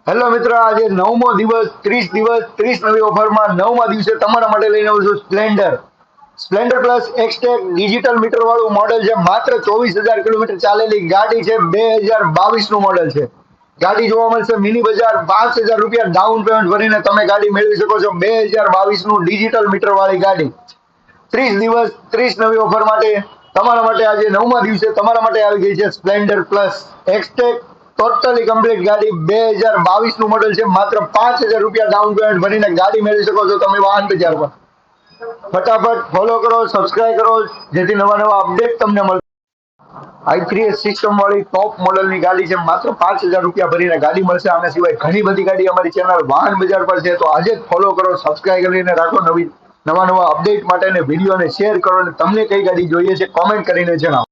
Hello મિત્રો, આજે 9મો દિવસ 30 દિવસ 30 નવી ઓફરમાં 9મા દિવસે તમારા માટે લઈને આવું છું સ્પ્લેન્ડર પ્લસ એક્સટેક ડિજિટલ મીટર વાળું મોડેલ છે. માત્ર 24,000 કિલોમીટર ચાલેલી ગાડી છે. 2022 નું મોડેલ છે. ગાડી જોવા મળશે મિની બજાર. 5,000 રૂપિયા ડાઉન પેમેન્ટ ભરીને તમે ગાડી મેળવી શકો છો. 2022 નું ડિજિટલ મીટર વાળી ગાડી 30 દિવસ 30 નવી ઓફર માટે તમારા માટે આજે 9મા દિવસે તમારા માટે આવી ગઈ છે સ્પ્લેન્ડર પ્લસ એક્સટેક ટોટલી કમ્પ્લીટ ગાડી. 2022 નું મોડેલ છે. માત્ર 5,000 રૂપિયા ડાઉન પેમેન્ટ ભરીને ગાડી મેળવી શકો છો તમે વાહન બજાર પર. ફટાફટ ફોલો કરો, સબસ્ક્રાઇબ કરો, જેથી નવા નવા અપડેટ તમને મળે. i3 સિસ્ટમ વાળી ટોપ મોડેલની ગાડી છે. માત્ર 5,000 રૂપિયા ભરીને ગાડી મળશે. આના સિવાય ઘણી બધી ગાડી અમારી ચેનલ વાહન બજાર પર છે. તો આજે જ ફોલો કરો, સબસ્ક્રાઇબ કરીને રાખો. નવા નવા અપડેટ માટે વિડીયોને શેર કરો અને તમને કઈ ગાડી જોઈએ છે કોમેન્ટ કરીને જણાવો.